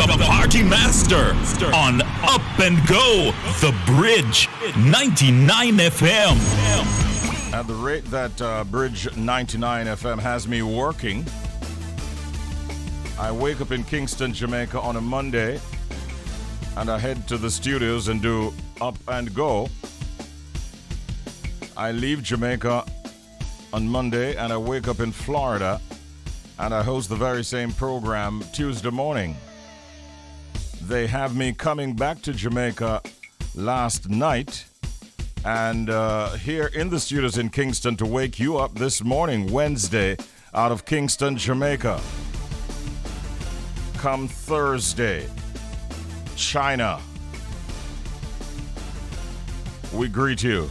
the party master on Up and Go, The Bridge, 99 FM. At the rate that Bridge 99 FM has me working, I wake up in Kingston, Jamaica on a Monday, and I head to the studios and do Up and Go. I leave Jamaica on Monday and I wake up in Florida and I host the very same program Tuesday morning. They have me coming back to Jamaica last night and here in the studios in Kingston to wake you up this morning, Wednesday, out of Kingston, Jamaica. Come Thursday, China, we greet you.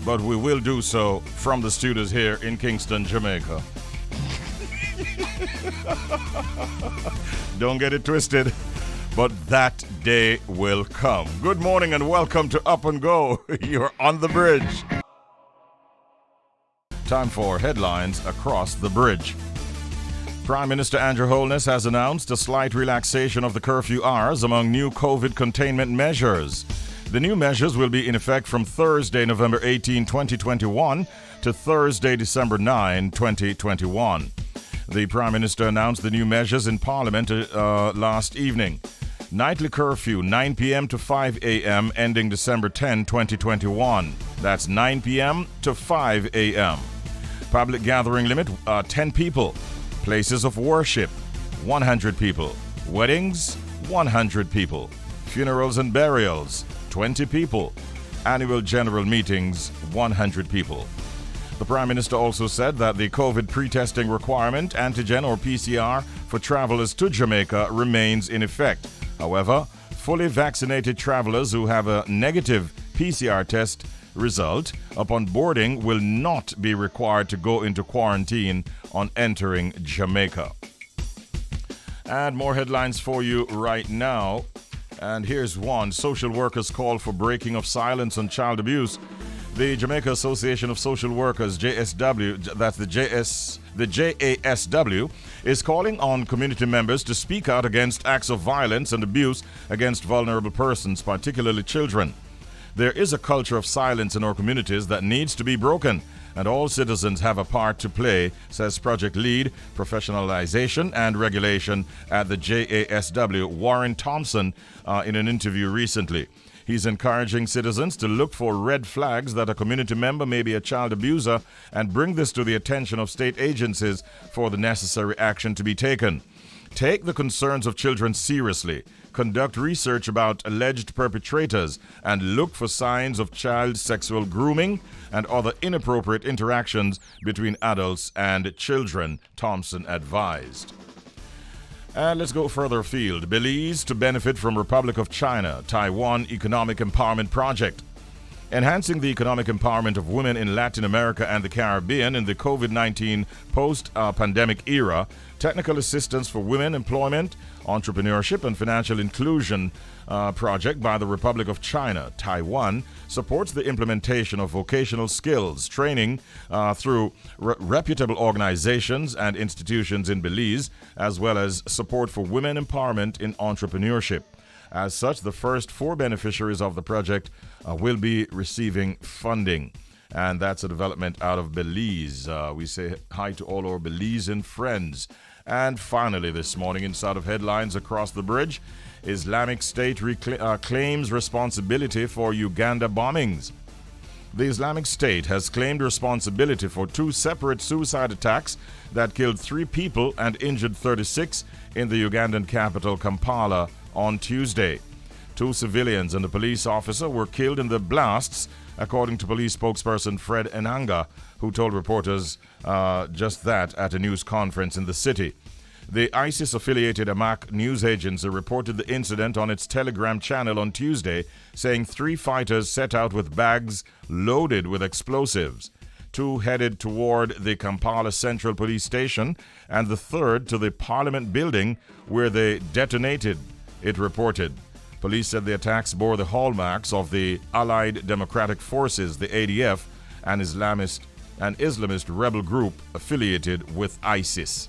But we will do so from the studios here in Kingston, Jamaica. Don't get it twisted, but that day will come. Good morning and welcome to Up and Go. You're on the bridge. Time for headlines across the bridge. Prime Minister Andrew Holness has announced a slight relaxation of the curfew hours among new COVID containment measures. The new measures will be in effect from Thursday, November 18, 2021 to Thursday, December 9, 2021. The Prime Minister announced the new measures in Parliament last evening. Nightly curfew, 9 p.m. to 5 a.m., ending December 10, 2021. That's 9 p.m. to 5 a.m. Public gathering limit, 10 people. Places of worship, 100 people. Weddings, 100 people. Funerals and burials, 20 people. Annual general meetings, 100 people. The Prime Minister also said that the COVID pre-testing requirement, antigen or PCR, for travelers to Jamaica remains in effect. However, fully vaccinated travelers who have a negative PCR test result upon boarding will not be required to go into quarantine on entering Jamaica. And more headlines for you right now. And here's one. Social workers call for breaking of silence on child abuse. The Jamaica Association of Social Workers, JSW, that's the JASW, is calling on community members to speak out against acts of violence and abuse against vulnerable persons, particularly children. There is a culture of silence in our communities that needs to be broken, and all citizens have a part to play, says Project Lead, Professionalization and Regulation at the JASW, Warren Thompson, in an interview recently. He's encouraging citizens to look for red flags that a community member may be a child abuser and bring this to the attention of state agencies for the necessary action to be taken. Take the concerns of children seriously. Conduct research about alleged perpetrators and look for signs of child sexual grooming and other inappropriate interactions between adults and children, Thompson advised. And let's go further afield. Belize to benefit from Republic of China, Taiwan Economic Empowerment Project. Enhancing the economic empowerment of women in Latin America and the Caribbean in the COVID-19 post-pandemic era, Technical Assistance for Women Employment, Entrepreneurship and Financial Inclusion project by the Republic of China, Taiwan, supports the implementation of vocational skills training through reputable organizations and institutions in Belize, as well as support for women empowerment in entrepreneurship. As such, the first 4 beneficiaries of the project will be receiving funding. And that's a development out of Belize. We say hi to all our Belizean friends. And finally, this morning, inside of headlines across the bridge, Islamic State claims responsibility for Uganda bombings. The Islamic State has claimed responsibility for 2 separate suicide attacks that killed 3 people and injured 36 in the Ugandan capital, Kampala, on Tuesday. 2 civilians and a police officer were killed in the blasts, according to police spokesperson Fred Enanga, who told reporters just that at a news conference in the city. The ISIS-affiliated Amaq news agency reported the incident on its Telegram channel on Tuesday, saying 3 fighters set out with bags loaded with explosives. 2 headed toward the Kampala Central Police Station, and the 3rd to the Parliament building, where they detonated, it reported. Police said the attacks bore the hallmarks of the Allied Democratic Forces, the ADF, an Islamist rebel group affiliated with ISIS.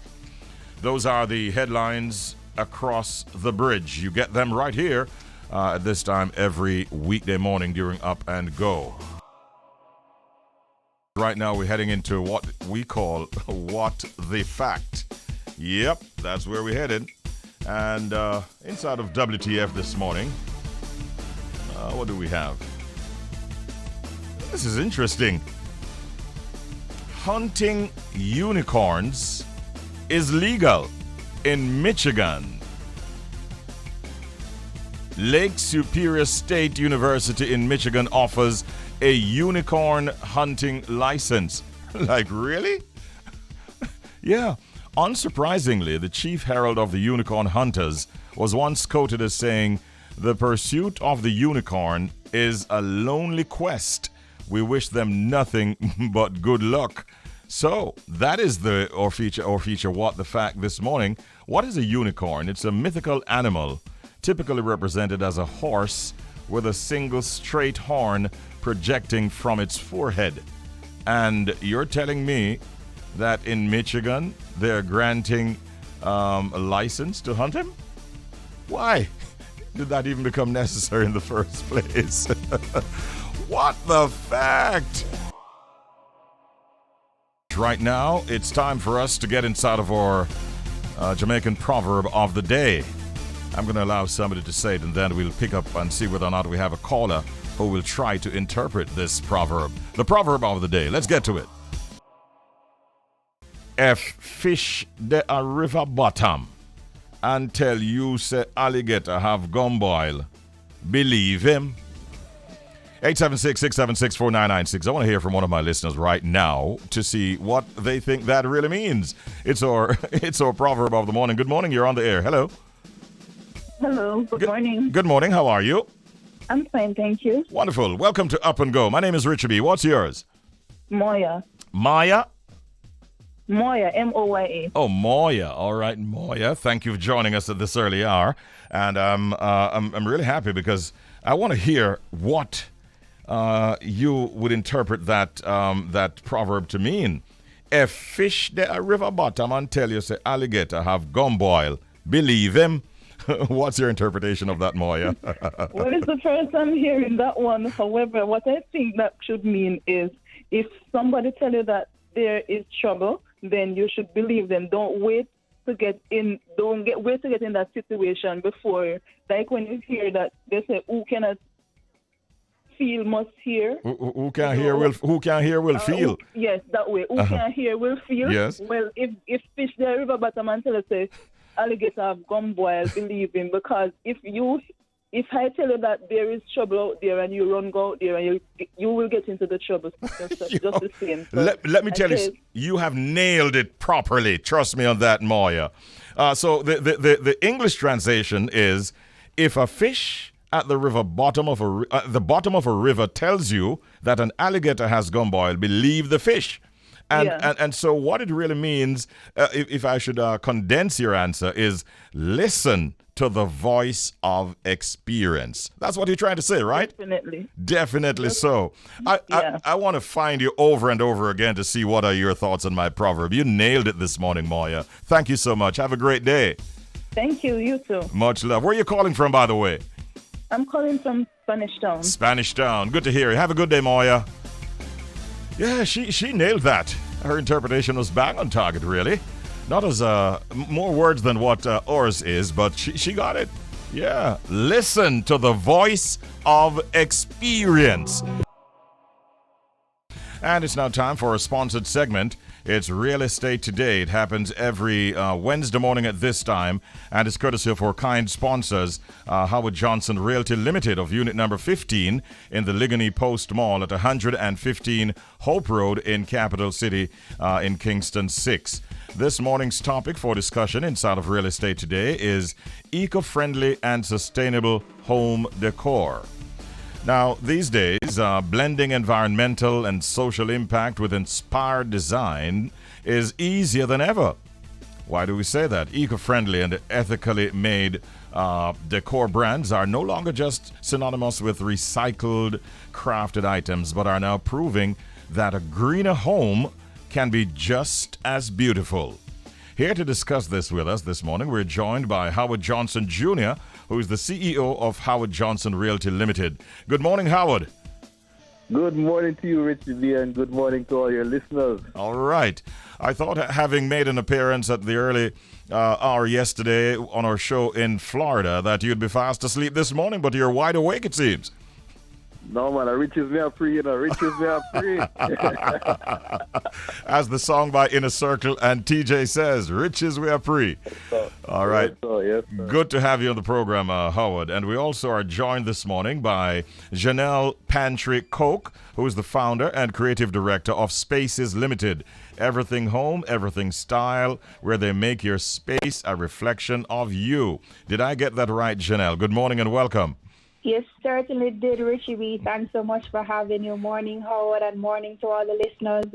Those are the headlines across the bridge. You get them right here at this time every weekday morning during Up and Go. Right now we're heading into what we call What the Fact. Yep, that's where we're headed. And inside of WTF this morning, what do we have? This is interesting. Hunting unicorns is legal in Michigan. Lake Superior State University in Michigan offers a unicorn hunting license. Like, really? Yeah. Unsurprisingly, the chief herald of the unicorn hunters was once quoted as saying, "The pursuit of the unicorn is a lonely quest. We wish them nothing but good luck." So that is the feature What the Fact this morning. What is a unicorn? It's a mythical animal, typically represented as a horse with a single straight horn projecting from its forehead. And you're telling me that in Michigan they're granting a license to hunt him? Why did that even become necessary in the first place? What the fact? Right now, it's time for us to get inside of our Jamaican proverb of the day. I'm going to allow somebody to say it, and then we'll pick up and see whether or not we have a caller who will try to interpret this proverb. The proverb of the day. Let's get to it. If fish de a river bottom and tell you say alligator have gumboil, believe him. 876-676-4996. I want to hear from one of my listeners right now to see what they think that really means. It's our proverb of the morning. Good morning, you're on the air. Hello. Hello, good morning. Good morning, how are you? I'm fine, thank you. Wonderful. Welcome to Up and Go. My name is Richie B. What's yours? Moya. Maya? Moya, M-O-Y-A. Oh, Moya. All right, Moya. Thank you for joining us at this early hour. And I'm really happy because I want to hear what you would interpret that proverb to mean. If fish de a river bottom and tell you say alligator have gumboil, believe him. What's your interpretation of that, Moya? Well, it's the first I'm hearing that one. However, what I think that should mean is if somebody tell you that there is trouble, then you should believe them. Don't wait to get in. Wait to get in that situation before. Like when you hear that they say, "Who cannot feel must hear." Who can't hear will feel. Yes, that way. Who can't hear will feel. Yes. Well, if fish the river bottom and tell us say alligator have gumboil, believe him, because if I tell you that there is trouble out there and you run go out there and you will get into the trouble just the same. So let me tell you, you have nailed it properly. Trust me on that, Moya. So the English translation is, if a fish at the bottom of a river tells you that an alligator has gumboil, believe the fish. And so what it really means, if I should condense your answer, is listen to the voice of experience. That's what you're trying to say, right? Definitely so. I want to find you over and over again to see what are your thoughts on my proverb. You nailed it this morning, Moya. Thank you so much. Have a great day. Thank you. You too. Much love. Where are you calling from, by the way? I'm calling from Spanish Town. Spanish Town. Good to hear you. Have a good day, Moya. Yeah, she nailed that. Her interpretation was bang on target, really. Not as more words than what ours is, but she got it. Yeah. Listen to the voice of experience. And it's now time for a sponsored segment. It's Real Estate Today. It happens every Wednesday morning at this time, and it's courtesy of our kind sponsors, Howard Johnson Realty Limited of unit number 15 in the Ligony Post Mall at 115 Hope Road in Capital City in Kingston 6. This morning's topic for discussion inside of Real Estate Today is eco-friendly and sustainable home decor. Now, these days, blending environmental and social impact with inspired design is easier than ever. Why do we say that? Eco-friendly and ethically made decor brands are no longer just synonymous with recycled, crafted items, but are now proving that a greener home can be just as beautiful. Here to discuss this with us this morning, we're joined by Howard Johnson Jr., who is the CEO of Howard Johnson Realty Limited. Good morning, Howard. Good morning to you, Richie B, and good morning to all your listeners. All right. I thought, having made an appearance at the early hour yesterday on our show in Florida, that you'd be fast asleep this morning, but you're wide awake, it seems. No, man, riches me are free, riches me are free. As the song by Inner Circle and TJ says, riches we are free. All right. Yes, good to have you on the program, Howard. And we also are joined this morning by Janelle Pantry-Coke, who is the founder and creative director of Spaces Limited. Everything home, everything style, where they make your space a reflection of you. Did I get that right, Janelle? Good morning and welcome. You certainly did, Richie B. Thanks so much for having you. Morning, Howard, and morning to all the listeners.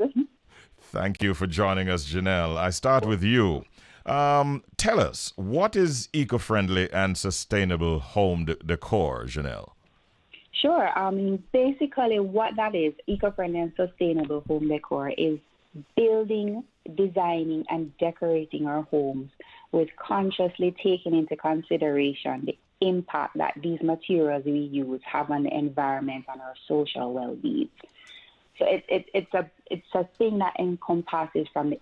Thank you for joining us, Janelle. I start with you. Tell us, what is eco-friendly and sustainable home decor, Janelle? Sure. Basically what that is, eco-friendly and sustainable home decor, is building, designing, and decorating our homes with consciously taking into consideration the impact that these materials we use have on the environment and our social well-being. So it's a thing that encompasses from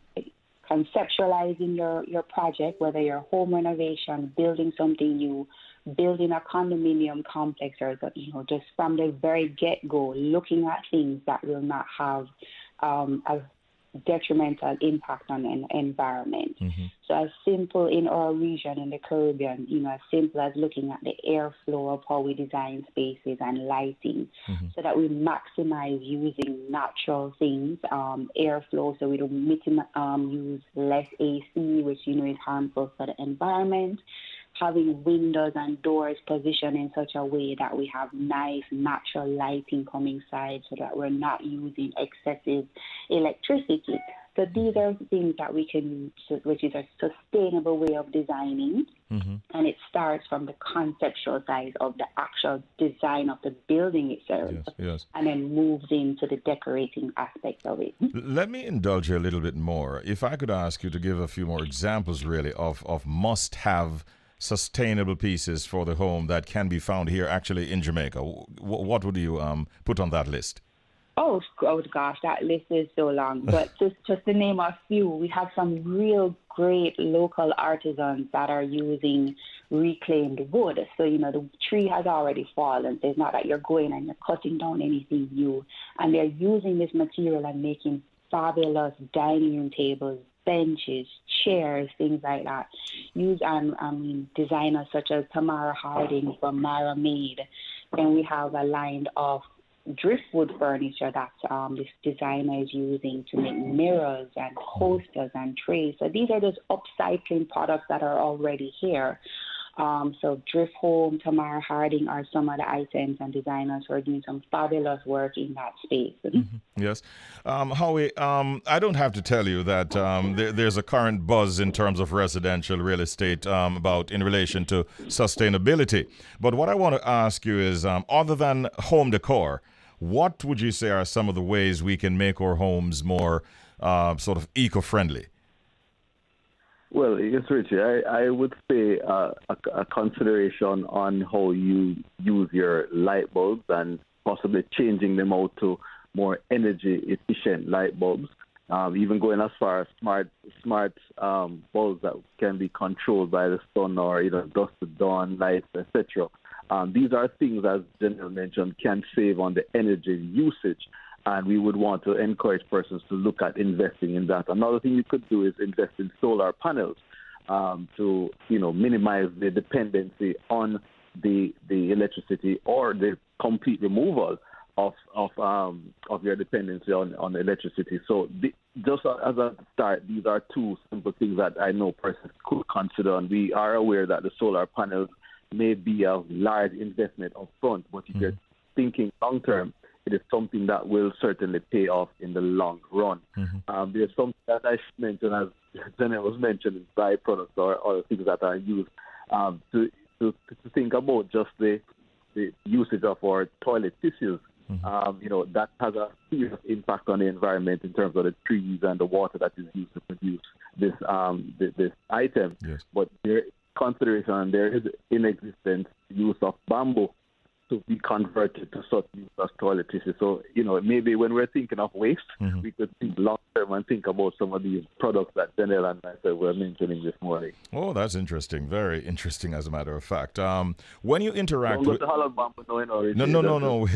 conceptualizing your project, whether you're home renovation, building something new, building a condominium complex, or just from the very get-go, looking at things that will not have a detrimental impact on the environment. Mm-hmm. So as simple in our region in the Caribbean, as simple as looking at the airflow of how we design spaces and lighting, mm-hmm. so that we maximize using natural things, airflow, so we don't use less AC, which is harmful for the environment. Having windows and doors positioned in such a way that we have nice natural lighting coming inside, so that we're not using excessive electricity. So these are things that we can use, which is a sustainable way of designing. Mm-hmm. And it starts from the conceptual side of the actual design of the building itself. Yes. And then moves into the decorating aspect of it. Let me indulge you a little bit more. If I could ask you to give a few more examples, really, of must-have sustainable pieces for the home that can be found here actually in Jamaica. What would you put on that list? Oh gosh, that list is so long. But just to name a few, we have some real great local artisans that are using reclaimed wood. So, the tree has already fallen. So it's not that you're going and you're cutting down anything new. And they're using this material and making fabulous dining room tables, benches, chairs, things like that. Use designers such as Tamara Harding from Mara Made. Then we have a line of driftwood furniture that this designer is using to make mirrors and coasters and trays. So these are just upcycling products that are already here. So Drift Home, Tamara Harding are some of the items and designers who are doing some fabulous work in that space. Mm-hmm. Yes. Howie, I don't have to tell you that there's a current buzz in terms of residential real estate in relation to sustainability. But what I want to ask you is, other than home decor, what would you say are some of the ways we can make our homes more sort of eco-friendly? Well, yes, Richie, I would say a consideration on how you use your light bulbs and possibly changing them out to more energy-efficient light bulbs, even going as far as smart bulbs that can be controlled by the sun or dusk to dawn lights, etc. These are things, as Janelle mentioned, can save on the energy usage. And we would want to encourage persons to look at investing in that. Another thing you could do is invest in solar panels to, minimize the dependency on the electricity or the complete removal of your dependency on electricity. So just as a start, these are two simple things that I know persons could consider. And we are aware that the solar panels may be a large investment up front, but if you're thinking long term, it is something that will certainly pay off in the long run. Mm-hmm. There's something that I should mention, as Janelle was mentioning, byproducts or other things that are used to think about just the usage of our toilet tissues. Mm-hmm. That has a serious impact on the environment in terms of the trees and the water that is used to produce this item. Yes. But there consideration there is in existence use of bamboo to be converted to such use as toiletries. So, maybe when we're thinking of waste, we could think long term and think about some of these products that Janelle and myself were mentioning this morning. Oh, that's interesting. Very interesting, as a matter of fact. When you interact with... No.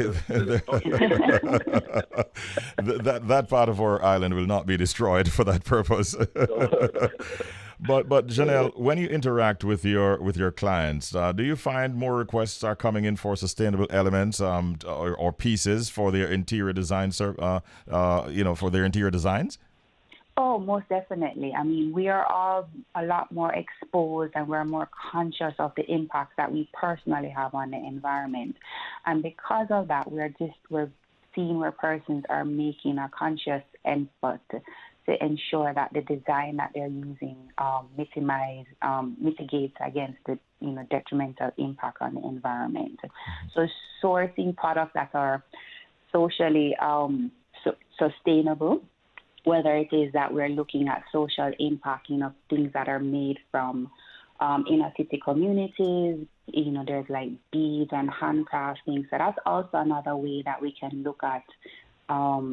that part of our island will not be destroyed for that purpose. But Janelle, when you interact with your clients, do you find more requests are coming in for sustainable elements or pieces for their interior design, for their interior designs? Oh, most definitely. I mean, we are all a lot more exposed and we're more conscious of the impacts that we personally have on the environment. And because of that, we're seeing where persons are making a conscious effort to ensure that the design that they're using mitigates against the detrimental impact on the environment. So sourcing products that are socially sustainable, whether it is that we're looking at social impact, things that are made from inner city communities, there's like beads and handcrafting. So that's also another way that we can look at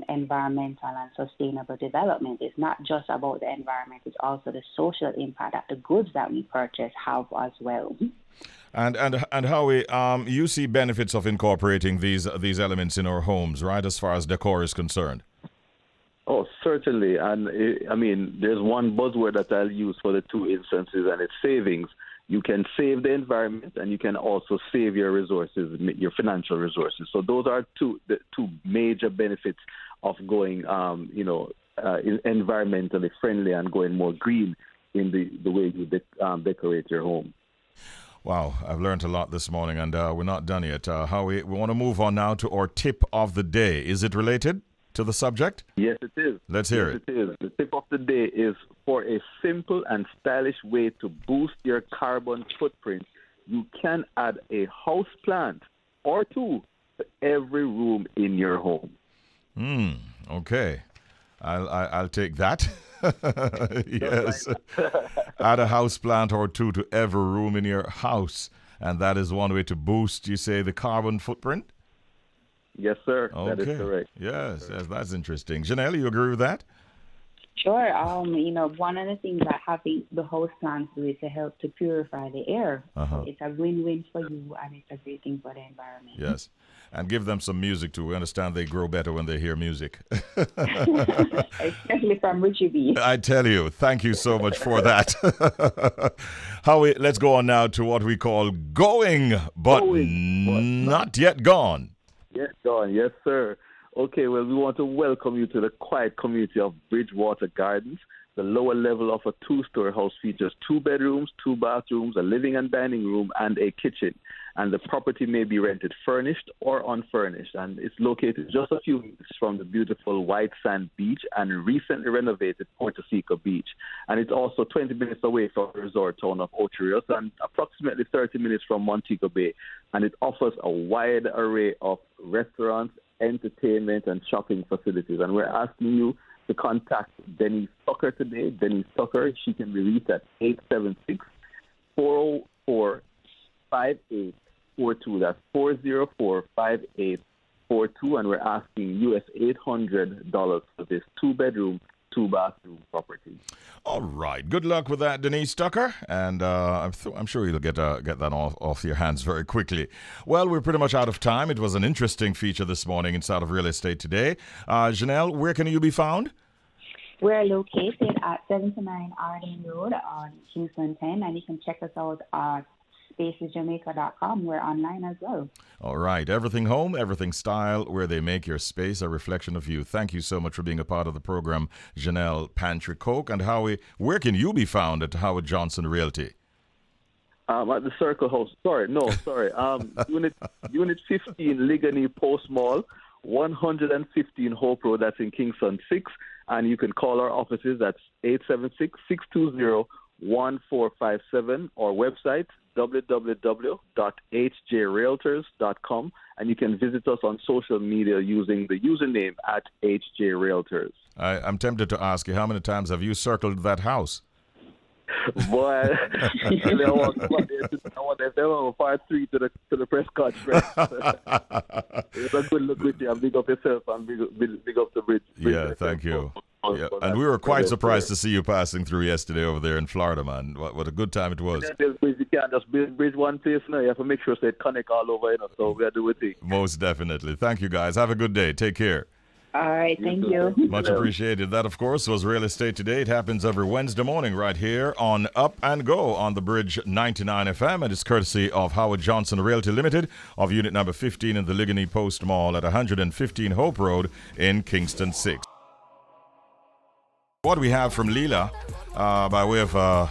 environmental and sustainable development. It's not just about the environment, it's also the social impact that the goods that we purchase have as well. And Howie, you see benefits of incorporating these elements in our homes, right, as far as decor is concerned? Oh, certainly. And there's one buzzword that I'll use for the two instances, and it's savings. You can save the environment, and you can also save your resources, your financial resources. So those are the two major benefits of going, environmentally friendly and going more green in the way you decorate your home. Wow, I've learned a lot this morning, and we're not done yet. Howie, we want to move on now to our tip of the day. Is it related to the subject? Yes, it is. Let's hear it. It is. The tip of the day is for a simple and stylish way to boost your carbon footprint. You can add a house plant or two to every room in your home. Okay. I'll take that. Yes. Add a house plant or two to every room in your house. And that is one way to boost, you say, the carbon footprint? Yes, sir. Okay. That is correct. Yes, that's interesting. Janelle, you agree with that? Sure. One of the things that having the house plants do is to help to purify the air. So it's a win-win for you, and it's a great thing for the environment. Yes. And give them some music, too. We understand they grow better when they hear music. Especially from Richie B. I tell you, thank you so much for that. Howie, let's go on now to what we call going, but not yet gone. Yes, gone. Yes, sir. Okay, well, we want to welcome you to the quiet community of Bridgewater Gardens. The lower level of a two-story house features 2 bedrooms, 2 bathrooms, a living and dining room, and a kitchen. And the property may be rented furnished or unfurnished. And it's located just a few minutes from the beautiful white sand beach and recently renovated Puerto Rico Beach. And it's also 20 minutes away from the resort town of Ocho Rios and approximately 30 minutes from Montego Bay. And it offers a wide array of restaurants, entertainment, and shopping facilities. And we're asking you to contact Denise Tucker today. Denise Tucker, she can be reached at 876-404-5842. That's 404-5842. And we're asking US $800 for this 2-bedroom, 2-bathroom property. All right. Good luck with that, Denise Tucker. And I'm sure you'll get that off your hands very quickly. Well, we're pretty much out of time. It was an interesting feature this morning inside of Real Estate Today. Janelle, where can you be found? We're located at 79 Arden Road on Kingston 10, and you can check us out at spacesjamaica.com. We're online as well. All right. Everything home, everything style, where they make your space a reflection of you. Thank you so much for being a part of the program, Janelle Pantry-Coke. And Howie, where can you be found at Howard Johnson Realty? At the Circle House. Sorry. Unit 15, Ligani Post Mall, 115 Hope Road. That's in Kingston 6. And you can call our offices at 876-620-1457 or website www.hjrealtors.com, and you can visit us on social media using the username at HJRealtors. I'm tempted to ask you, how many times have you circled that house? Boy, I want to part 3 to the press conference. It's a good look with you, and big up yourself and big up the bridge. Yeah, thank you. Yeah. And we were quite surprised to see you passing through yesterday over there in Florida, man. What a good time it was. You can't just bridge one place now. You have to make sure it connect all over, so we are doing it. Most definitely. Thank you, guys. Have a good day. Take care. All right, thank you. Much appreciated. That, of course, was Real Estate Today. It happens every Wednesday morning right here on Up and Go on the Bridge 99 FM, and it's courtesy of Howard Johnson Realty Limited of Unit Number 15 in the Ligony Post Mall at 115 Hope Road in Kingston 6. What we have from Leela, by way of an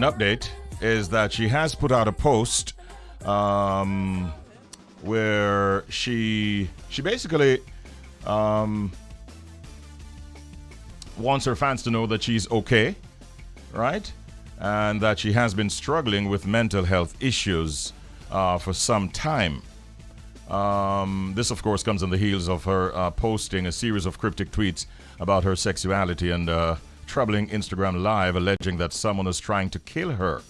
update, is that she has put out a post where she basically wants her fans to know that she's okay, right? And that she has been struggling with mental health issues for some time. This, of course, comes on the heels of her posting a series of cryptic tweets about her sexuality and troubling Instagram Live alleging that someone is trying to kill her.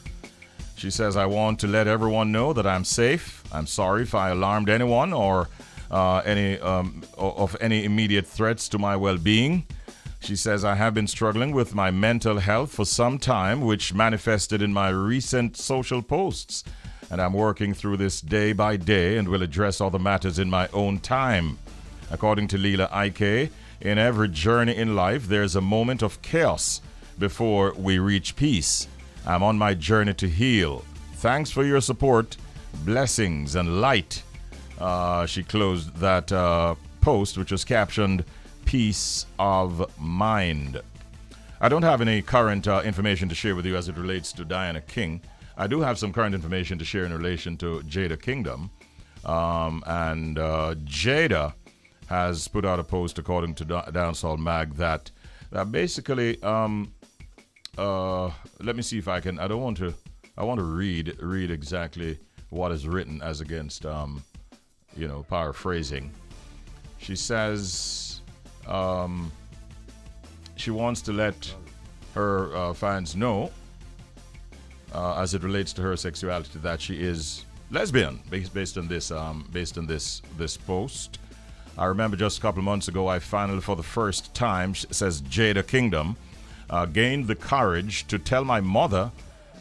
She says, I want to let everyone know that I'm safe. I'm sorry if I alarmed anyone or any immediate threats to my well-being. She says, I have been struggling with my mental health for some time, which manifested in my recent social posts. And I'm working through this day by day and will address all the matters in my own time. According to Leela IK, in every journey in life, there's a moment of chaos before we reach peace. I'm on my journey to heal. Thanks for your support, blessings, and light. She closed that post, which was captioned, Peace of Mind. I don't have any current information to share with you as it relates to Diana King. I do have some current information to share in relation to Jada Kingdom. And Jada has put out a post, according to Dancehall Mag, that basically... let me see if I can. I want to read exactly what is written as against, paraphrasing. She says she wants to let her fans know, as it relates to her sexuality, that she is lesbian, based on this post. I remember just a couple of months ago, I finally, for the first time, says Jada Kingdom, gained the courage to tell my mother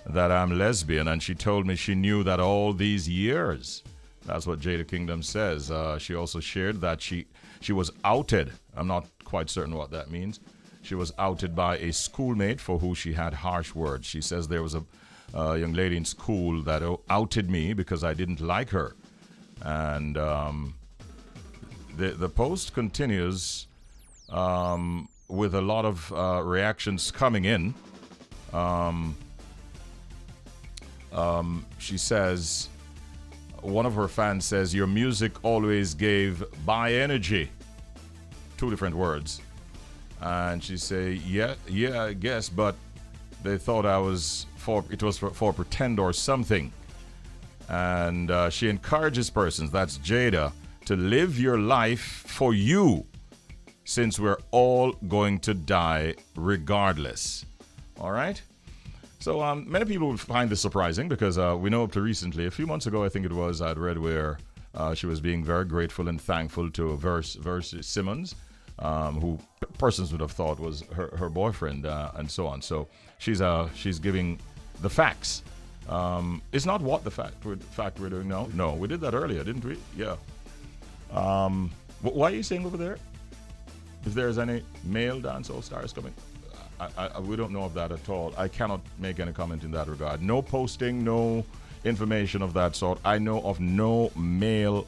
that I'm lesbian, and she told me she knew that all these years. That's what Jada Kingdom says. She also shared that she was outed. I'm not quite certain what that means. She was outed by a schoolmate for who she had harsh words. She says there was a young lady in school that outed me because I didn't like her. And the post continues with a lot of reactions coming in. She says, one of her fans says, your music always gave bi energy. 2 different words. And she say, yeah, I guess, but they thought it was for pretend or something. And she encourages persons, that's Jada, to live your life for you, since we're all going to die regardless. All right? So many people would find this surprising because we know up to recently, a few months ago, I think it was, I'd read where she was being very grateful and thankful to Verse Simmons, who persons would have thought was her boyfriend, and so on. So she's giving the facts. It's not what the fact we're doing now. No, we did that earlier, didn't we? Yeah. Why are you saying over there? If there's any male dancehall stars coming, we don't know of that at all. I cannot make any comment in that regard. No posting, no information of that sort. I know of no male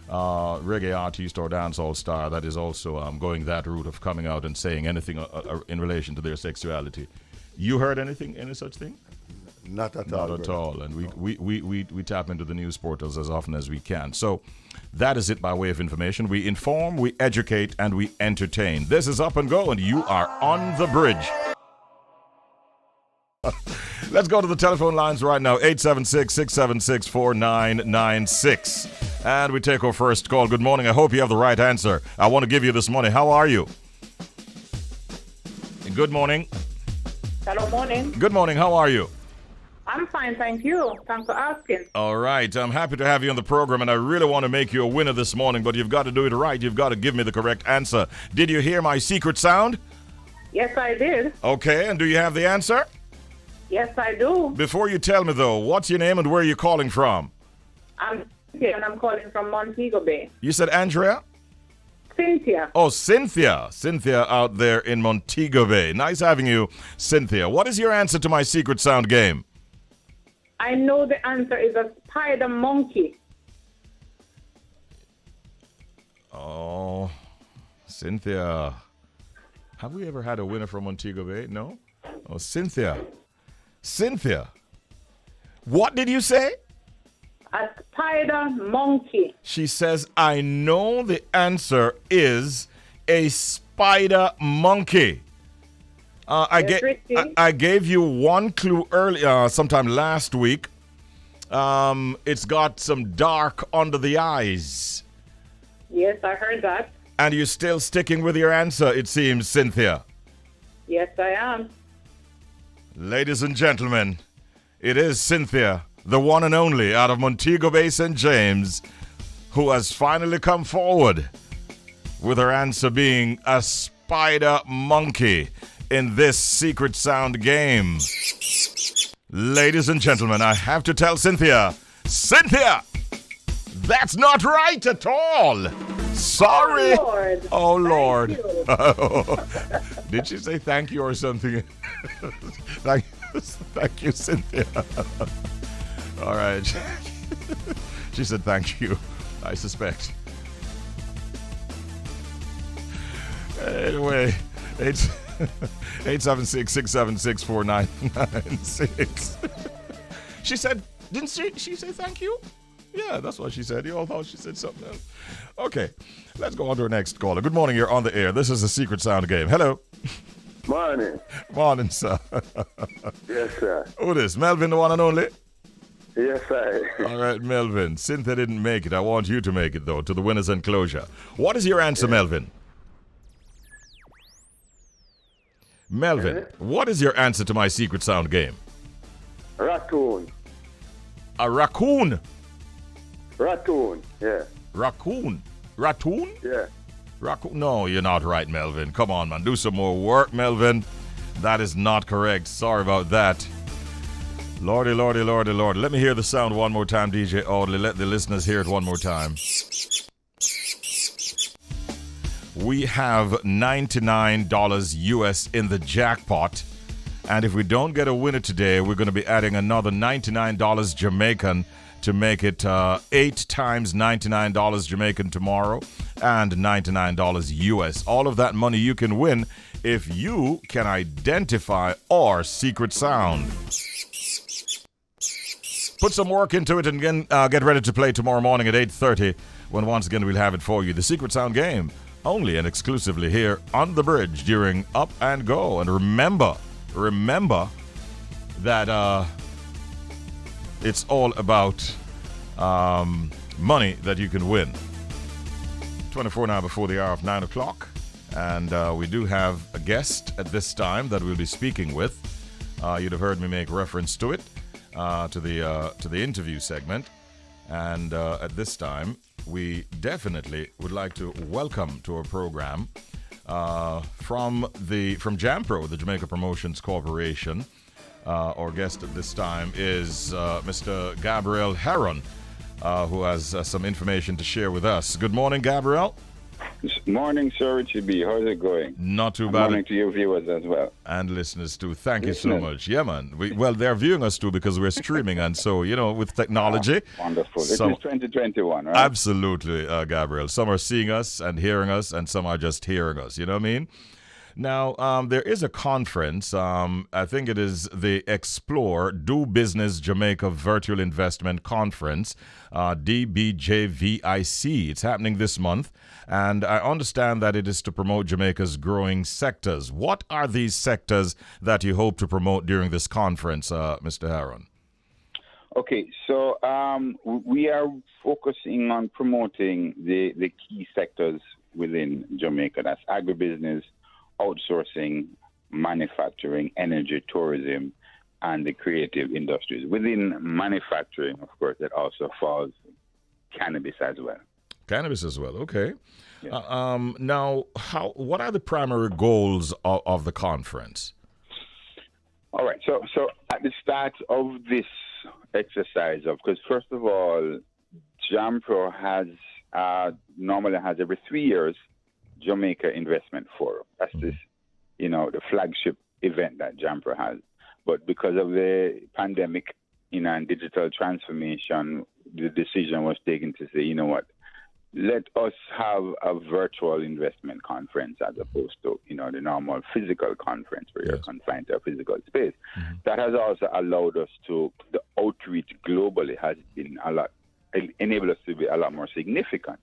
reggae artist or dancehall star that is also going that route of coming out and saying anything in relation to their sexuality. You heard anything, any such thing? Not at all. Not at all. And we tap into the news portals as often as we can. So that is it by way of information. We inform, we educate, and we entertain. This is Up and Go, and you are on the bridge. Let's go to the telephone lines right now. 876-676-4996. And we take our first call. Good morning. I hope you have the right answer. I want to give you this money. How are you? Good morning. Hello, morning. Good morning. How are you? I'm fine, thank you. Thanks for asking. All right. I'm happy to have you on the program, and I really want to make you a winner this morning, but you've got to do it right. You've got to give me the correct answer. Did you hear my secret sound? Yes, I did. Okay, and do you have the answer? Yes, I do. Before you tell me, though, what's your name and where are you calling from? I'm Cynthia, and I'm calling from Montego Bay. You said Andrea? Cynthia. Oh, Cynthia. Cynthia out there in Montego Bay. Nice having you, Cynthia. What is your answer to my secret sound game? I know the answer is a spider monkey. Oh, Cynthia. Have we ever had a winner from Montego Bay? No? Oh, Cynthia. Cynthia. What did you say? A spider monkey. She says, I know the answer is a spider monkey. I gave you one clue earlier, sometime last week. It's got some dark under the eyes. Yes, I heard that. And you're still sticking with your answer, it seems, Cynthia. Yes, I am. Ladies and gentlemen, it is Cynthia, the one and only out of Montego Bay, St. James, who has finally come forward with her answer being a spider monkey in this secret sound game. Ladies and gentlemen, I have to tell Cynthia, that's not right at all. Sorry. Oh, Lord. Did she say thank you or something? thank you, Cynthia. All right. She said thank you, I suspect. Anyway, 876-676-4996. She said, didn't she say thank you? Yeah, that's what she said. You all thought she said something else. Okay, let's go on to our next caller. Good morning, you're on the air. This is a secret sound game. Hello. Morning. Morning, sir. Yes, sir. Who this? Melvin, the one and only? Yes, sir. All right, Melvin. Cynthia didn't make it. I want you to make it, though, to the winner's enclosure. What is your answer, Melvin? Melvin, what is your answer to my secret sound game? Raccoon. A raccoon? Raccoon, yeah. Raccoon? Raccoon? Yeah. Raccoon? No, you're not right, Melvin. Come on, man. Do some more work, Melvin. That is not correct. Sorry about that. Lordy, lordy, lordy, lordy. Let me hear the sound one more time, DJ Audley. Let the listeners hear it one more time. We have $99 US in the jackpot. And if we don't get a winner today, we're going to be adding another $99 Jamaican to make it 8 times $99 Jamaican tomorrow and $99 US. All of that money you can win if you can identify our secret sound. Put some work into it and again, get ready to play tomorrow morning at 8:30 when once again we'll have it for you. The Secret Sound game, only and exclusively here on the bridge during Up and Go. And remember that it's all about money that you can win. 24 now before the hour of 9 o'clock. And we do have a guest at this time that we'll be speaking with. You'd have heard me make reference to it, to the interview segment. And at this time, we definitely would like to welcome to our program from JAMPRO, the Jamaica Promotions Corporation. Our guest at this time is Mr. Gabriel Heron, who has some information to share with us. Good morning, Gabriel. Morning, sir. Richie B. How's it going? Not too bad. Morning to your viewers as well. And listeners too. Thank you so much. Yeah, man. Well, they're viewing us too because we're streaming. And so, with technology. Wonderful. It is 2021, right? Absolutely, Gabriel. Some are seeing us and hearing us, and some are just hearing us. You know what I mean? Now, there is a conference, I think it is the Explore Do Business Jamaica Virtual Investment Conference, DBJVIC. It's happening this month, and I understand that it is to promote Jamaica's growing sectors. What are these sectors that you hope to promote during this conference, Mr. Heron? Okay, so we are focusing on promoting the key sectors within Jamaica. That's agribusiness, outsourcing, manufacturing, energy, tourism, and the creative industries. Within manufacturing, of course, that also falls cannabis as well. Cannabis as well, okay. Yeah. Now, what are the primary goals of the conference? All right, so at the start of this exercise, because first of all, JAMPRO has normally has every 3 years Jamaica Investment Forum. That's this, the flagship event that JAMPRO has. But because of the pandemic, and digital transformation, the decision was taken to say, you know what, let us have a virtual investment conference as opposed to, the normal physical conference where you're confined to a physical space. That has also allowed us to, the outreach globally has been enabled us to be a lot more significant.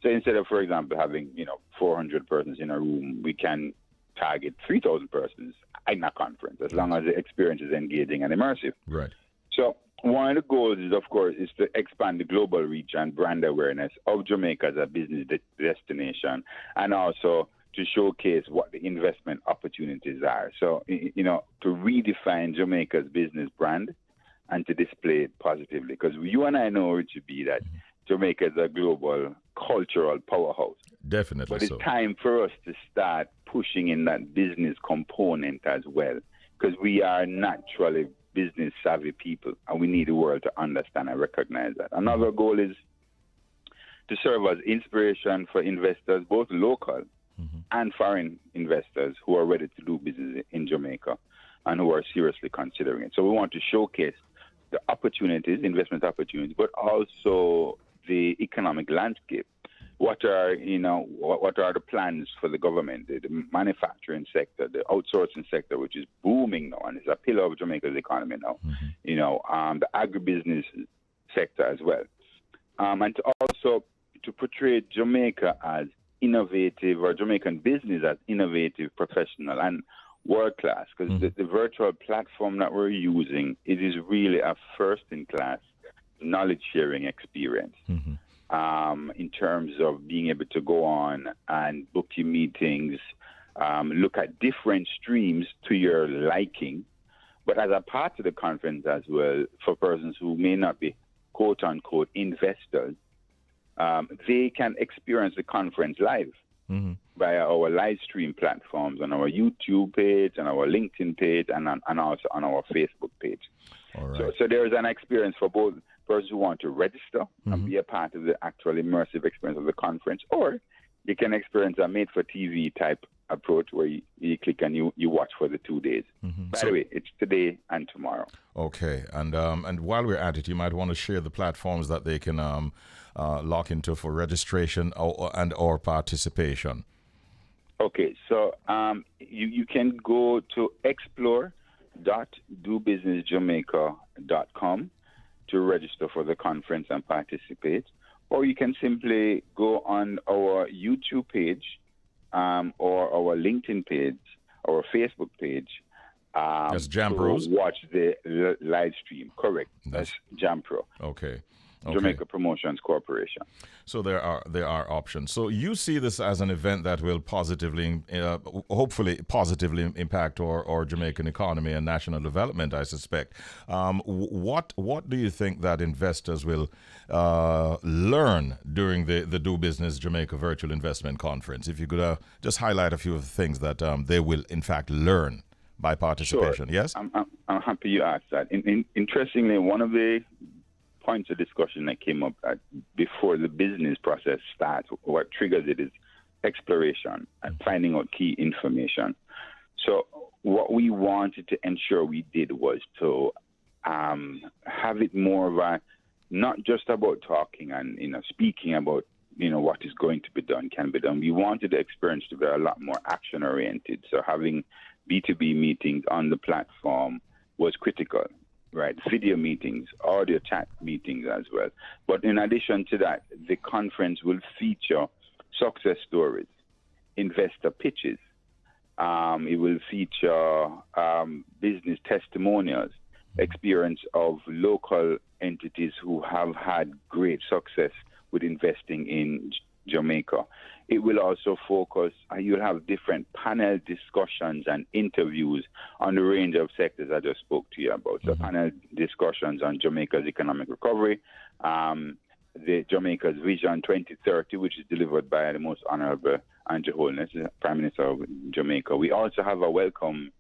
So instead of, for example, having, 400 persons in a room, we can target 3,000 persons in a conference, as long as the experience is engaging and immersive. Right. So one of the goals is, of course, is to expand the global reach and brand awareness of Jamaica as a business destination, and also to showcase what the investment opportunities are. So, to redefine Jamaica's business brand and to display it positively. Because you and I know, Richie B, that Jamaica is a global cultural powerhouse. Definitely. But it's time for us to start pushing in that business component as well, because we are naturally business savvy people, and we need the world to understand and recognize that. Another goal is to serve as inspiration for investors, both local and foreign investors who are ready to do business in Jamaica and who are seriously considering it. So we want to showcase the opportunities, investment opportunities, but also the economic landscape. What are the plans for the government, the manufacturing sector, the outsourcing sector, which is booming now and is a pillar of Jamaica's economy now, the agribusiness sector as well. And to also to portray Jamaica as innovative, or Jamaican business as innovative, professional, and world-class, because the virtual platform that we're using, it is really a first-in-class knowledge-sharing experience. In terms of being able to go on and book your meetings, look at different streams to your liking, but as a part of the conference as well, for persons who may not be quote-unquote investors, they can experience the conference live via our live stream platforms on our YouTube page, on our LinkedIn page, and also on our Facebook page. All right. So there is an experience for both persons who want to register and be a part of the actual immersive experience of the conference, or you can experience a made-for-TV type approach where you click and you watch for the 2 days. By the way, it's today and tomorrow. Okay, and while we're at it, you might want to share the platforms that they can lock into for registration or participation. Okay, so you can go to explore.dobusinessjamaica.com to register for the conference and participate, or you can simply go on our YouTube page or our LinkedIn page, our Facebook page. That's JAMPRO's? Watch the live stream. Correct. That's JAMPRO. Okay. Jamaica Promotions Corporation. So there are options. So you see this as an event that will hopefully positively impact our Jamaican economy and national development, I suspect. What do you think that investors will learn during the Do Business Jamaica Virtual Investment Conference? If you could just highlight a few of the things that they will in fact learn by participation. Sure. Yes? I'm happy you asked that. Interestingly, one of the points of discussion that came up before the business process starts, what triggers it is exploration and finding out key information. So what we wanted to ensure we did was to have it more of a, not just about talking and speaking about what is going to be done can be done. We wanted the experience to be a lot more action-oriented. So having B2B meetings on the platform was critical, right? Video meetings, audio chat meetings as well. But in addition to that, the conference will feature success stories, investor pitches. It will feature business testimonials, experience of local entities who have had great success with investing in Jamaica. It will also focus, you'll have different panel discussions and interviews on the range of sectors I just spoke to you about. So panel discussions on Jamaica's economic recovery, the Jamaica's Vision 2030, which is delivered by the Most Honorable Andrew Holness, Prime Minister of Jamaica. We also have a welcome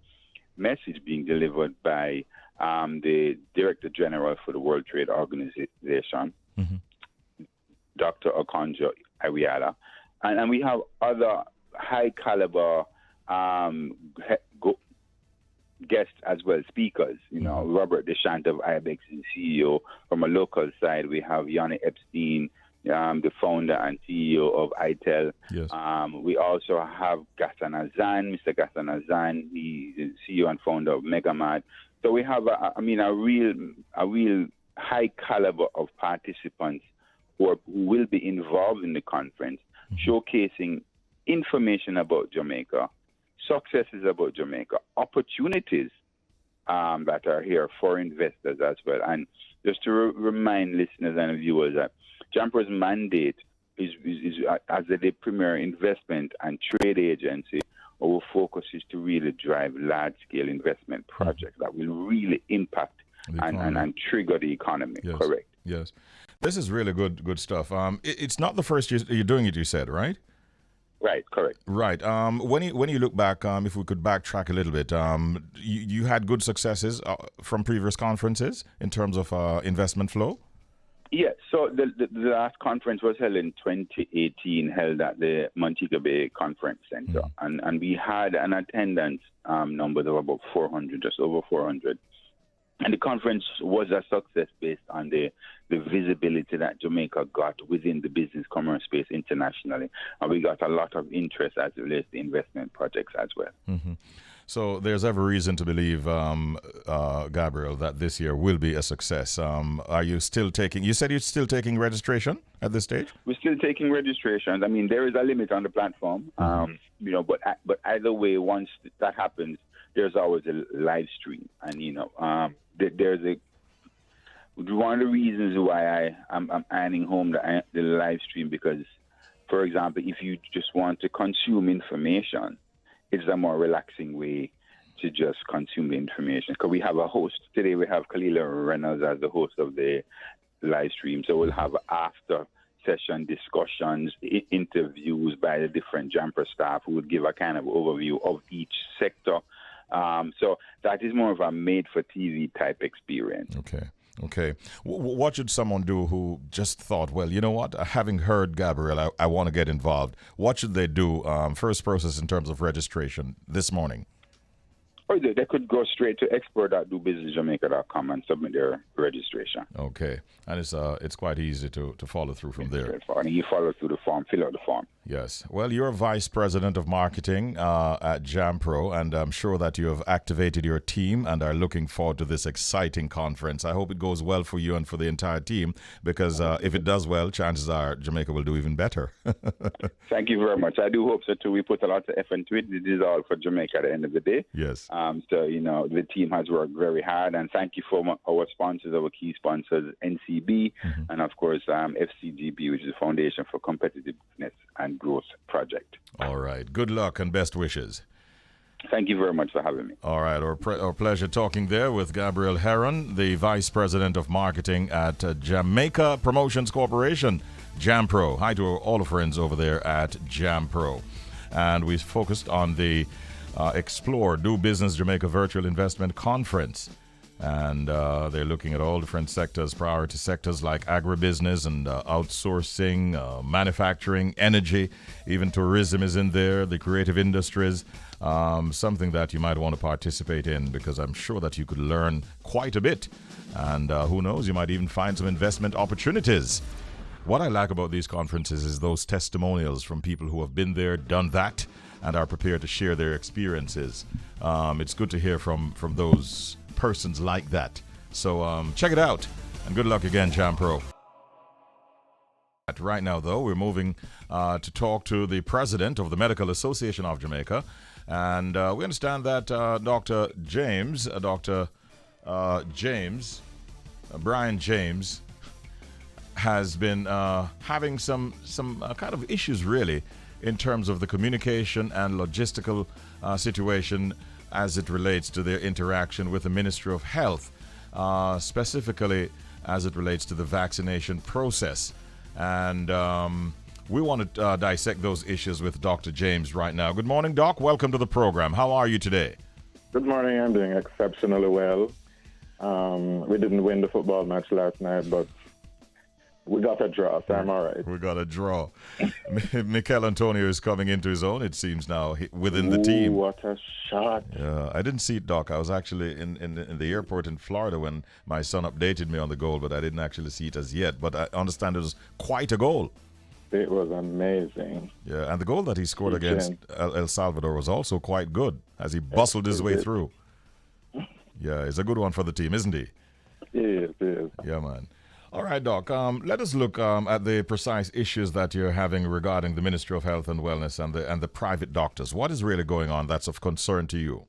message being delivered by the Director General for the World Trade Organization, Dr. Okonjo Iweala. And we have other high-caliber guests as well, speakers. Robert Deshant of IBEX is CEO. From a local side, we have Yanni Epstein, the founder and CEO of ITEL. Yes. We also have Gassan Azan, Mr. Gassan Azan. He is CEO and founder of Megamad. So we have, a real high caliber of participants who will be involved in the conference, showcasing information about Jamaica, successes about Jamaica, opportunities that are here for investors as well. And just to remind listeners and viewers that JAMPRO's mandate is as the premier investment and trade agency, our focus is to really drive large-scale investment projects that will really impact and trigger the economy. Yes. Correct. Yes. This is really good stuff. It's not the first you're doing it, you said, right? Right, correct. Right. When you look back, if we could backtrack a little bit, you had good successes from previous conferences in terms of investment flow? Yes. So the last conference was held in 2018, held at the Montego Bay Conference Center. And we had an attendance number of about 400, just over 400. And the conference was a success based on the visibility that Jamaica got within the business commerce space internationally. And we got a lot of interest as it relates to investment projects as well. So there's every reason to believe, Gabriel, that this year will be a success. Are you still taking, you said you're still taking registration at this stage? We're still taking registrations. I mean, there is a limit on the platform, but either way, once that happens, there's always a live stream. And, there's one of the reasons why I'm ironing home the live stream, because, for example, if you just want to consume information, it's a more relaxing way to just consume the information. Because we have a host. Today we have Kalila Reynolds as the host of the live stream. So we'll have after session discussions, interviews by the different JAMPRO staff who would give a kind of overview of each sector. So that is more of a made-for-TV type experience. Okay. What should someone do who just thought, well, you know what, having heard Gabriel, I want to get involved. What should they do first process in terms of registration this morning? Or they could go straight to expo.dobusinessjamaica.com and submit their registration. Okay. And it's quite easy to follow through from there. And you follow through the form, fill out the form. Yes. Well, you're Vice President of Marketing at JAMPRO, and I'm sure that you have activated your team and are looking forward to this exciting conference. I hope it goes well for you and for the entire team, because if it does well, chances are Jamaica will do even better. Thank you very much. I do hope so, too. We put a lot of effort into it. This is all for Jamaica at the end of the day. Yes. So, the team has worked very hard, and thank you for our sponsors, our key sponsors, NCB, and of course, FCGB, which is the Foundation for Competitiveness and Growth Project. All right. Good luck and best wishes. Thank you very much for having me. All right. Our pleasure talking there with Gabriel Heron, the Vice President of Marketing at Jamaica Promotions Corporation, JAMPRO. Hi to all the friends over there at JAMPRO. And we focused on the Explore Do Business Jamaica Virtual Investment Conference. And they're looking at all different sectors, priority sectors like agribusiness and outsourcing, manufacturing, energy, even tourism is in there, the creative industries, something that you might want to participate in, because I'm sure that you could learn quite a bit. And who knows, you might even find some investment opportunities. what I like about these conferences is those testimonials from people who have been there, done that, and are prepared to share their experiences. It's good to hear from those persons like that. So check it out, and good luck again, JAMPRO. Right now, though, we're moving to talk to the president of the Medical Association of Jamaica, and we understand that Dr. Brian James, has been having some kind of issues, really, in terms of the communication and logistical situation as it relates to their interaction with the Ministry of Health, specifically as it relates to the vaccination process. And we want to dissect those issues with Dr. James right now. Good morning, Doc. Welcome to the program. How are you today? Good morning. I'm doing exceptionally well. We didn't win the football match last night, but we got a draw, so I'm all right. We got a draw. Mikel Antonio is coming into his own, it seems now, within the team. What a shot. Yeah, I didn't see it, Doc. I was actually in the airport in Florida when my son updated me on the goal, but I didn't actually see it as yet. But I understand it was quite a goal. It was amazing. Yeah, and the goal that he scored against El Salvador was also quite good as he bustled his way through. Yeah, he's a good one for the team, isn't he? He is. Yeah, man. All right, Doc. Let us look at the precise issues that you're having regarding the Ministry of Health and Wellness and the private doctors. What is really going on that's of concern to you?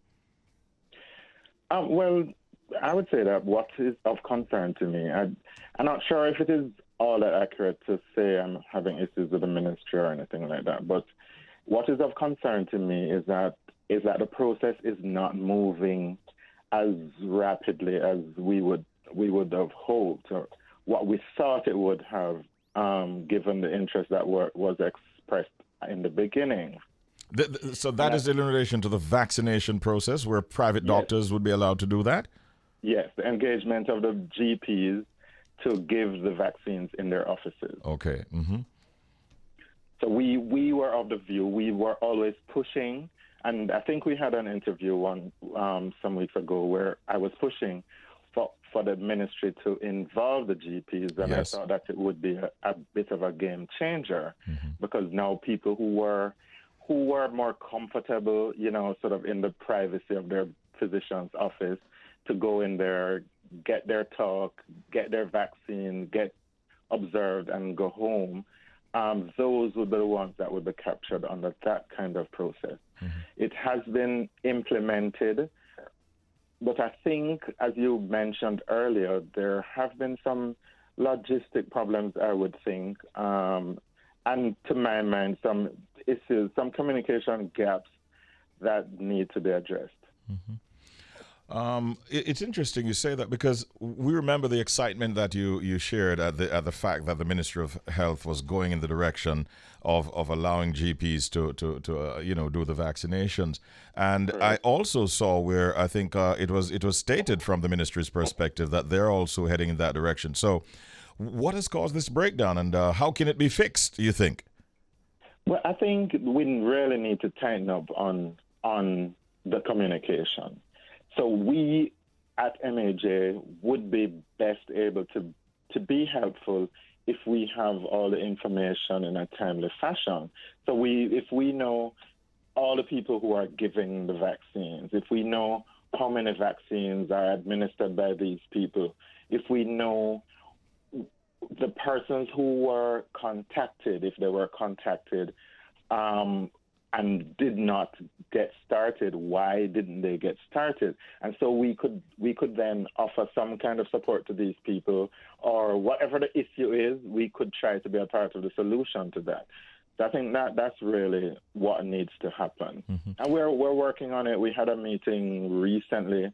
Well, I would say that what is of concern to me, I'm not sure if it is all that accurate to say I'm having issues with the ministry or anything like that, but what is of concern to me is that the process is not moving as rapidly as we would have hoped, or what we thought it would have, given the interest that was expressed in the beginning. So that is in relation to the vaccination process, where private doctors would be allowed to do that? Yes, the engagement of the GPs to give the vaccines in their offices. Okay. Mm-hmm. So we were of the view, we were always pushing, and I think we had an interview some weeks ago where I was pushing for the ministry to involve the GPs, and Yes. I thought that it would be a bit of a game changer, because now people who were more comfortable, sort of in the privacy of their physician's office, to go in there, get their talk, get their vaccine, get observed, and go home. Those would be the ones that would be captured under that kind of process. It has been implemented, but I think, as you mentioned earlier, there have been some logistic problems, I would think, and to my mind, some issues, some communication gaps that need to be addressed. It's interesting you say that, because we remember the excitement that you shared at the fact that the Ministry of Health was going in the direction of allowing GPs to do the vaccinations, and Correct. I also saw where I think it was stated from the ministry's perspective that they're also heading in that direction. So, what has caused this breakdown, and how can it be fixed, do you think? Well, I think we really need to tighten up on the communication. So we at MAJ would be best able to be helpful if we have all the information in a timely fashion. So if we know all the people who are giving the vaccines, if we know how many vaccines are administered by these people, if we know the persons who were contacted, if they were contacted, and did not get started, why didn't they get started? And so we could then offer some kind of support to these people, or whatever the issue is, we could try to be a part of the solution to that. So I think that's really what needs to happen. And we're working on it. We had a meeting recently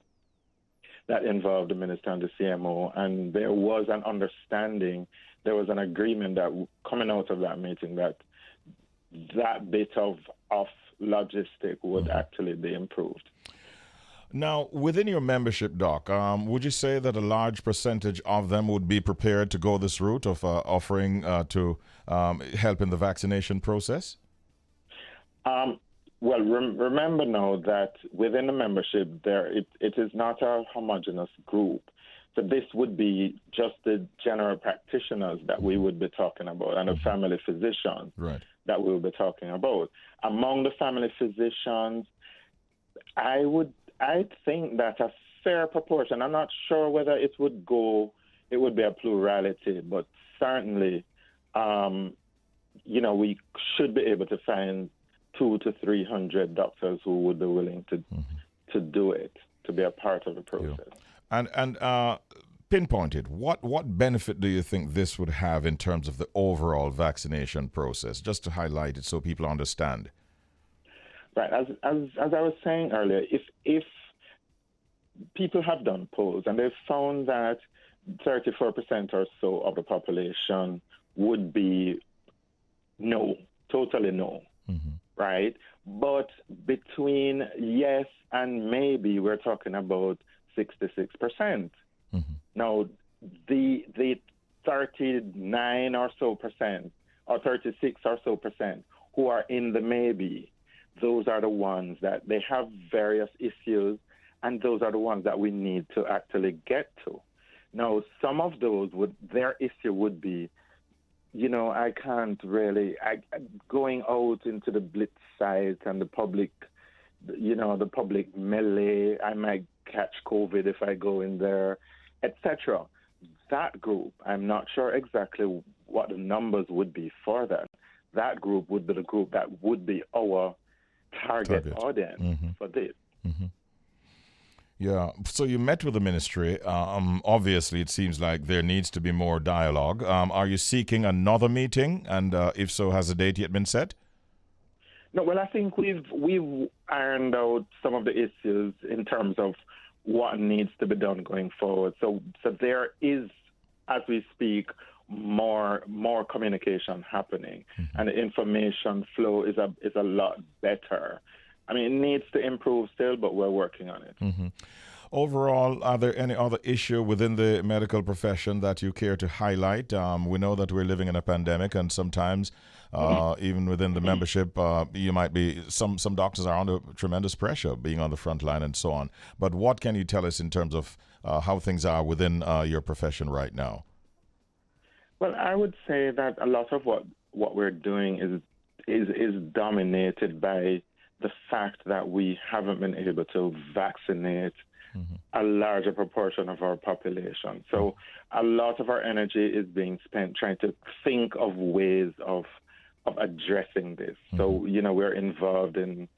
that involved the minister and the CMO, and there was an understanding, there was an agreement that coming out of that meeting that bit of logistic would actually be improved. Now, within your membership, Doc, would you say that a large percentage of them would be prepared to go this route of offering to help in the vaccination process? Well, remember now that within the membership, it is not a homogeneous group. So this would be just the general practitioners that we would be talking about, and the family physicians that we will be talking about. Among the family physicians, I think that a fair proportion, I'm not sure whether it would be a plurality, but certainly, we should be able to find 200 to 300 doctors who would be willing to do it, to be a part of the process. Yeah. And pinpointed, what benefit do you think this would have in terms of the overall vaccination process, just to highlight it so people understand? Right. As I was saying earlier, if people have done polls and they've found that 34% or so of the population would be no, totally no, right? But between yes and maybe, we're talking about 66%. Now, the 39 or so percent, or 36 or so percent who are in the maybe, those are the ones that they have various issues, and those are the ones that we need to actually get to. Now, some of those their issue would be, I can't really, going out into the blitz site and the public, the public melee, I might catch COVID if I go in there, etc. That group, I'm not sure exactly what the numbers would be for that. That group would be the group that would be our target audience for this. Yeah, so you met with the ministry. Obviously, it seems like there needs to be more dialogue. Are you seeking another meeting? And if so, has a date yet been set? No, well, I think we've ironed out some of the issues in terms of what needs to be done going forward. So there is, as we speak, more communication happening, and the information flow is a lot better. I mean, it needs to improve still, but we're working on it. Overall, are there any other issue within the medical profession that you care to highlight? We know that we're living in a pandemic, and sometimes even within the membership, you might be, some doctors are under tremendous pressure being on the front line and so on. But what can you tell us in terms of how things are within your profession right now? Well, I would say that a lot of what we're doing is dominated by the fact that we haven't been able to vaccinate a larger proportion of our population. So a lot of our energy is being spent trying to think of ways of addressing this. So, we're involved in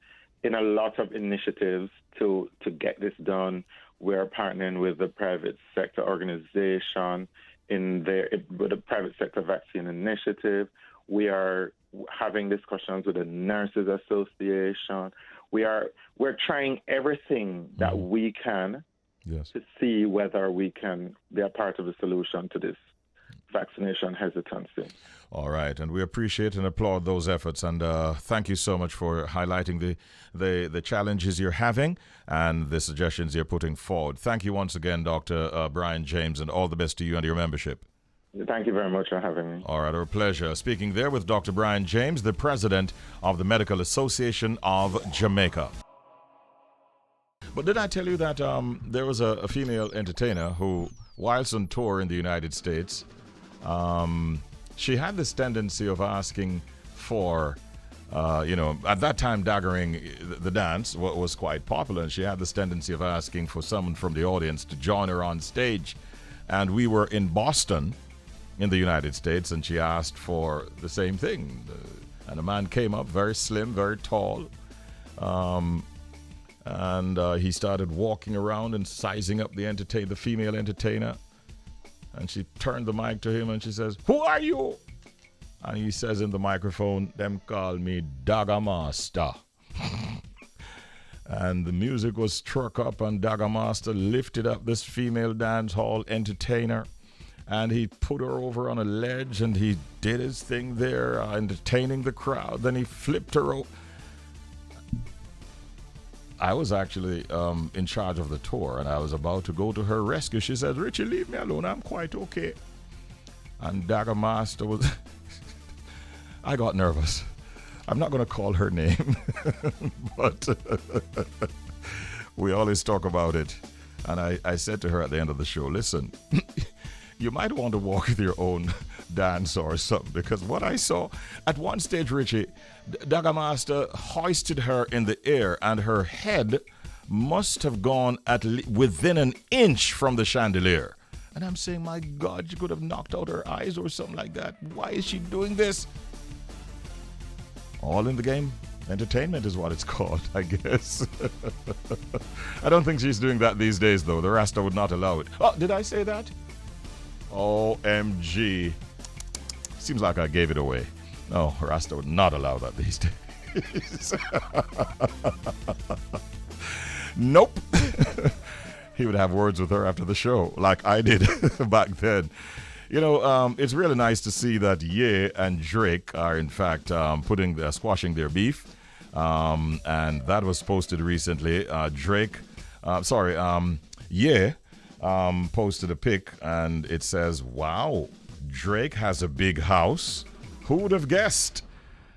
a lot of initiatives to get this done. We're partnering with the private sector organization with the private sector vaccine initiative. We are having discussions with the Nurses Association. We're trying everything that we can to see whether we can be a part of the solution to this vaccination hesitancy. All right, and we appreciate and applaud those efforts, and thank you so much for highlighting the challenges you're having and the suggestions you're putting forward. Thank you once again, Dr. Brian James, and all the best to you and your membership. Thank you very much for having me. All right, our pleasure. Speaking there with Dr. Brian James, the president of the Medical Association of Jamaica. But did I tell you that there was a female entertainer who, whilst on tour in the United States, she had this tendency of asking for, at that time, daggering the dance was quite popular, and she had this tendency of asking for someone from the audience to join her on stage. And we were in Boston, in the United States, and she asked for the same thing. And a man came up, very slim, very tall, and he started walking around and sizing up the female entertainer. And she turned the mic to him and she says, "Who are you?" And he says in the microphone, "Them call me Dagger Master." And the music was struck up, and Dagger Master lifted up this female dance hall entertainer, and he put her over on a ledge, and he did his thing there, entertaining the crowd. Then he flipped her over. I was actually in charge of the tour, and I was about to go to her rescue. She said, "Richie, leave me alone. I'm quite okay." And Dagger Master was... I got nervous. I'm not going to call her name, but we always talk about it. And I said to her at the end of the show, listen, you might want to walk with your own dance or something, because what I saw at one stage, Richie, Dagger Master hoisted her in the air and her head must have gone within an inch from the chandelier. And I'm saying, my God, you could have knocked out her eyes or something like that. Why is she doing this? All in the game. Entertainment is what it's called, I guess. I don't think she's doing that these days, though. The Rasta would not allow it. Oh, did I say that? OMG. Seems like I gave it away. No, Rasta would not allow that these days. Nope. He would have words with her after the show, like I did back then. You know, it's really nice to see that Ye and Drake are, in fact, squashing their beef. And that was posted recently. Ye posted a pic, and it says, wow, Drake has a big house. Who would have guessed?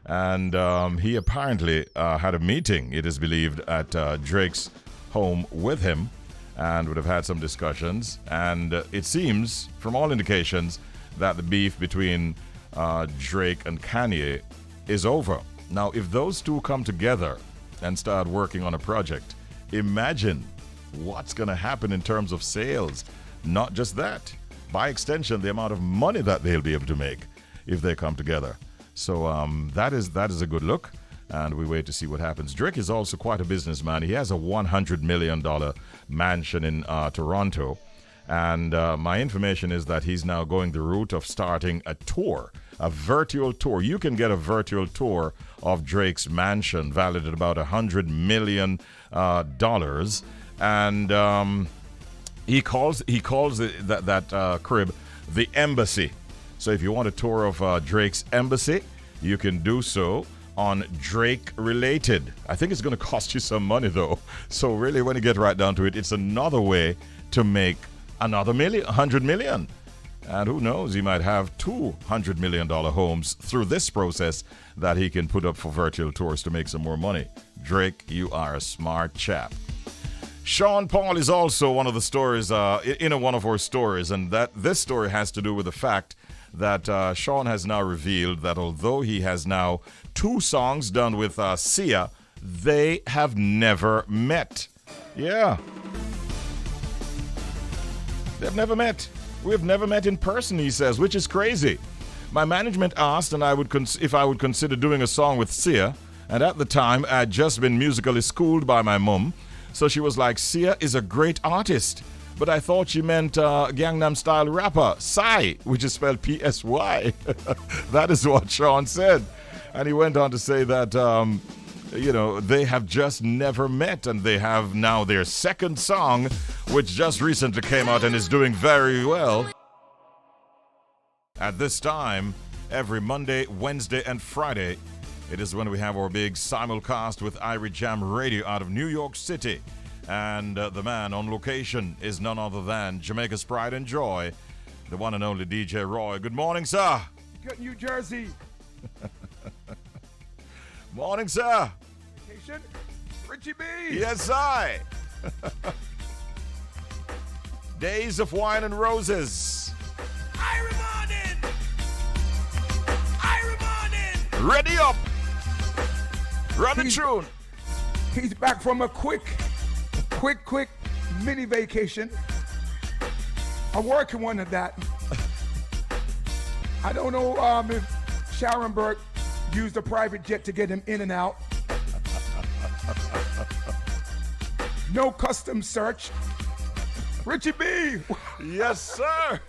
And he apparently had a meeting, it is believed, at Drake's home with him, and would have had some discussions. And it seems, from all indications, that the beef between Drake and Kanye is over. Now, if those two come together and start working on a project, imagine what's going to happen in terms of sales. Not just that, by extension, the amount of money that they'll be able to make if they come together. So that is a good look, and we wait to see what happens. Drake is also quite a businessman. He has a $100 million mansion in Toronto, and my information is that he's now going the route of starting a tour, a virtual tour. You can get a virtual tour of Drake's mansion, valued at about $100 million, and he calls that crib the Embassy. So if you want a tour of Drake's Embassy, you can do so on Drake Related. I think it's going to cost you some money, though. So really, when you get right down to it, it's another way to make another $100 million. And who knows, he might have $200 million homes through this process that he can put up for virtual tours to make some more money. Drake, you are a smart chap. Sean Paul is also one of the stories, in one of our stories, and that this story has to do with the fact that Sean has now revealed that although he has now 2 songs done with Sia, they have never met. Yeah. They've never met. We've never met in person, he says, which is crazy. My management asked if I would consider doing a song with Sia, and at the time I had just been musically schooled by my mum, so she was like, Sia is a great artist. But I thought she meant Gangnam Style rapper, Psy, which is spelled P-S-Y. That is what Sean said. And he went on to say that, they have just never met, and they have now their second song, which just recently came out and is doing very well. At this time, every Monday, Wednesday, and Friday, it is when we have our big simulcast with Irie Jam Radio out of New York City. And the man on location is none other than Jamaica's pride and joy, the one and only DJ Roy. Good morning, sir. Good New Jersey. Morning, sir. Vacation. Richie B. Yes, I. Days of Wine and Roses. Irie morning. Irie morning. Ready up. Run the tune. He's back from a quick mini vacation. I'm working one of that. I don't know if Sharon Burke used a private jet to get him in and out. No custom search. Richie B. Yes, sir.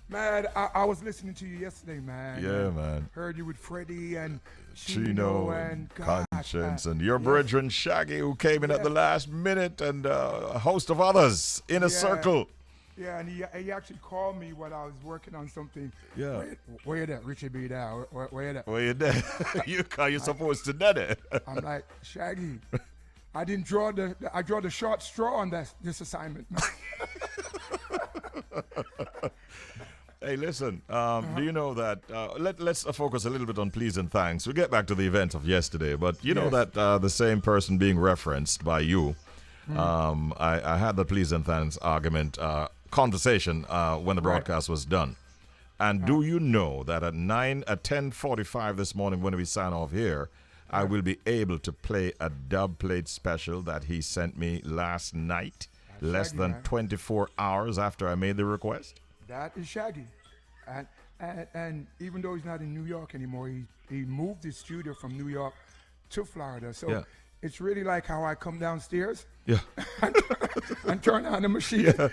Man, I was listening to you yesterday, man. Yeah, man. Heard you with Freddie and Chino and Conscience and your brethren Shaggy, who came in at the last minute, and a host of others in a circle. Yeah, and he actually called me when I was working on something. Yeah. Where you at, Richie B? Where you at? Where you there? You're supposed to know it. I'm like, Shaggy, I draw the short straw on this assignment. Hey, listen, do you know that, let's focus a little bit on pleas and thanks. We'll get back to the event of yesterday, but you know that the same person being referenced by you I had the please and thanks argument conversation when the broadcast was done. And do you know that at 10:45 this morning when we sign off here, I will be able to play a dub plate special that he sent me last night, less than 24 hours after I made the request? That is Shaggy. And even though he's not in New York anymore, he moved his studio from New York to Florida. So it's really like how I come downstairs and turn on the machine. Yeah.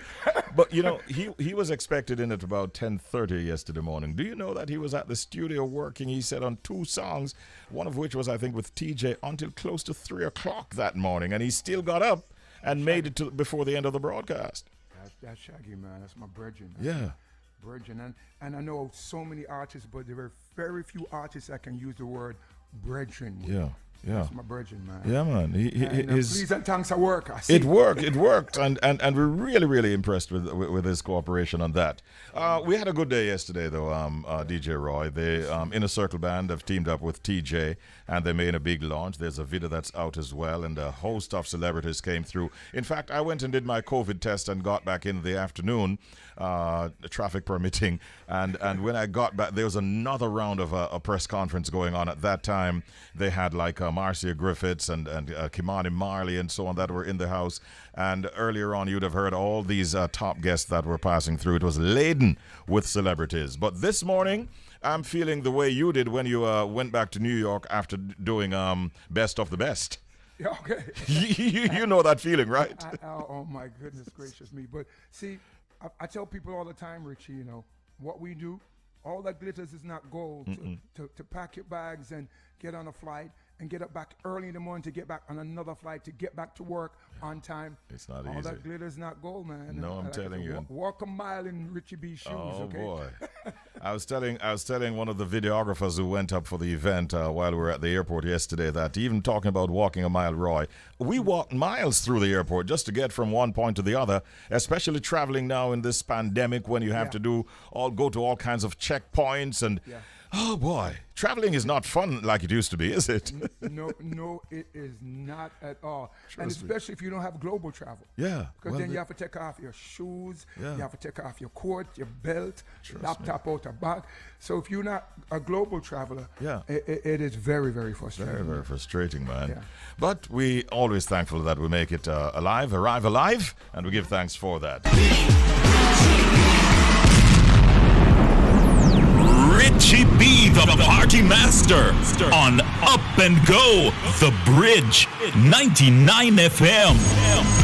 But, you know, he was expected in at about 10:30 yesterday morning. Do you know that he was at the studio working, he said, on 2 songs, one of which was, I think, with TJ, until close to 3 o'clock that morning. And he still got up and made it to before the end of the broadcast. That's Shaggy, man. That's my brethren. Yeah. Brethren. And I know so many artists, but there are very few artists that can use the word brethren. Yeah. Yeah, that's my brethren, man. Yeah, man. Please and thanks at work. It worked, and we're really impressed with his cooperation on that. We had a good day yesterday, though. DJ Roy, the Inner Circle Band have teamed up with TJ, and they made a big launch. There's a video that's out as well, and a host of celebrities came through. In fact, I went and did my COVID test and got back in the afternoon, traffic permitting, and when I got back, there was another round of a press conference going on at that time. They had like Marcia Griffiths and Kimani Marley and so on that were in the house. And earlier on, you'd have heard all these top guests that were passing through. It was laden with celebrities. But this morning, I'm feeling the way you did when you went back to New York after doing Best of the Best. Yeah, okay. you know that feeling, right? Oh, my goodness gracious me. But see, I tell people all the time, Richie, you know, what we do, all that glitters is not gold. To pack your bags and get on a flight and get up back early in the morning to get back on another flight to get back to work on time. It's not all easy. All that glitter is not gold, man. No, I'm telling you. Walk a mile in Richie B shoes. Oh, okay? Boy. I was telling one of the videographers who went up for the event while we were at the airport yesterday that even talking about walking a mile, Roy, we walked miles through the airport just to get from one point to the other, especially traveling now in this pandemic when you have to go to all kinds of checkpoints and oh boy, traveling is not fun like it used to be, is it? No, it is not at all. And especially if you don't have global travel. Yeah. Because then you have to take off your shoes, you have to take off your coat, your belt, laptop out the back. So if you're not a global traveler, it is very, very frustrating. Very, very frustrating, man. Yeah. But we always thankful that we make it arrive alive, and we give thanks for that. Richie B, the party master, on Up and Go, The Bridge, 99 FM.